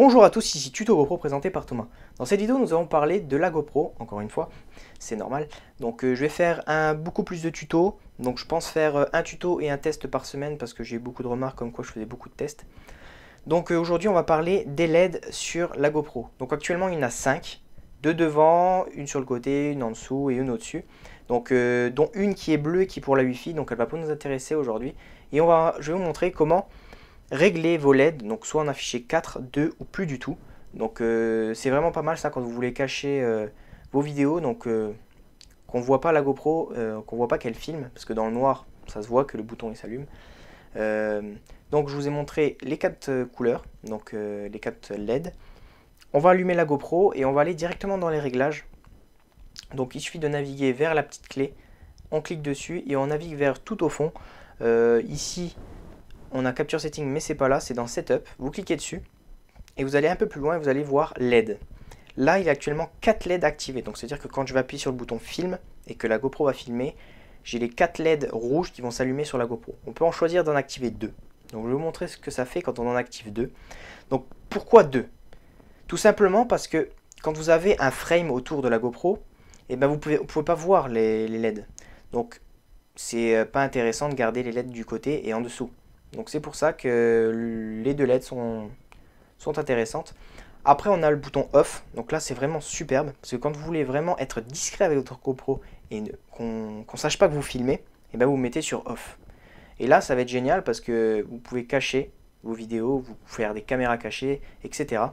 Bonjour à tous, ici Tuto GoPro présenté par Thomas. Dans cette vidéo, nous allons parler de la GoPro, encore une fois, c'est normal. Donc je vais faire beaucoup plus de tutos. Donc je pense faire un tuto et un test par semaine parce que j'ai eu beaucoup de remarques comme quoi je faisais beaucoup de tests. Donc aujourd'hui, on va parler des LED sur la GoPro. Donc actuellement, il y en a 5. Deux devant, une sur le côté, une en dessous et une au-dessus. Donc dont une qui est bleue qui est pour la Wi-Fi, donc elle va pas nous intéresser aujourd'hui. Et je vais vous montrer comment régler vos LED, donc soit en afficher 4, 2 ou plus du tout. Donc c'est vraiment pas mal ça quand vous voulez cacher vos vidéos, donc qu'on voit pas la GoPro, qu'on voit pas qu'elle filme, parce que dans le noir ça se voit que le bouton il s'allume. Donc je vous ai montré les 4 couleurs, donc les 4 LED. On va allumer la GoPro et on va aller directement dans les réglages. Donc il suffit de naviguer vers la petite clé, on clique dessus et on navigue vers tout au fond. Ici on a Capture Setting, mais c'est pas là, c'est dans Setup. Vous cliquez dessus et vous allez un peu plus loin et vous allez voir LED. Là, il y a actuellement 4 LED activés. Donc, c'est-à-dire que quand je vais appuyer sur le bouton Film et que la GoPro va filmer, j'ai les 4 LED rouges qui vont s'allumer sur la GoPro. On peut en choisir d'en activer 2. Donc, je vais vous montrer ce que ça fait quand on en active 2. Donc, pourquoi 2? Tout simplement parce que quand vous avez un frame autour de la GoPro, eh ben, vous pouvez pas voir les LED. Donc, c'est pas intéressant de garder les LED du côté et en dessous. Donc c'est pour ça que les 2 LED sont intéressantes. Après on a le bouton off, donc là c'est vraiment superbe, parce que quand vous voulez vraiment être discret avec votre GoPro et qu'on sache pas que vous filmez, et ben vous mettez sur off. Et là ça va être génial parce que vous pouvez cacher vos vidéos, vous pouvez faire des caméras cachées, etc.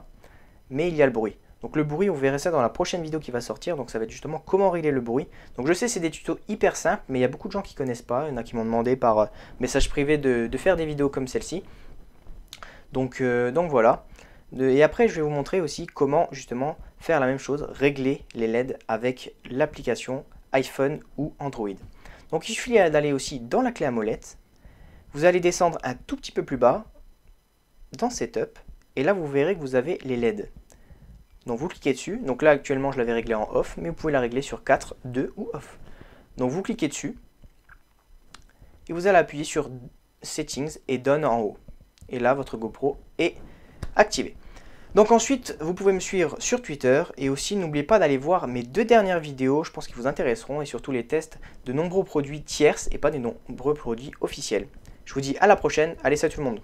Mais il y a le bruit. Donc le bruit, vous verrez ça dans la prochaine vidéo qui va sortir. Donc ça va être justement comment régler le bruit. Donc je sais c'est des tutos hyper simples, mais il y a beaucoup de gens qui ne connaissent pas. Il y en a qui m'ont demandé par message privé de faire des vidéos comme celle-ci. Donc voilà. Et après je vais vous montrer aussi comment justement faire la même chose, régler les LED avec l'application iPhone ou Android. Donc il suffit d'aller aussi dans la clé à molette. Vous allez descendre un tout petit peu plus bas dans Setup. Et là vous verrez que vous avez les LED. Donc vous cliquez dessus, donc là actuellement je l'avais réglé en off, mais vous pouvez la régler sur 4, 2 ou off. Donc vous cliquez dessus, et vous allez appuyer sur Settings et Done en haut. Et là votre GoPro est activée. Donc ensuite vous pouvez me suivre sur Twitter, et aussi n'oubliez pas d'aller voir mes 2 dernières vidéos, je pense qu'ils vous intéresseront, et surtout les tests de nombreux produits tierces et pas des nombreux produits officiels. Je vous dis à la prochaine, allez salut tout le monde.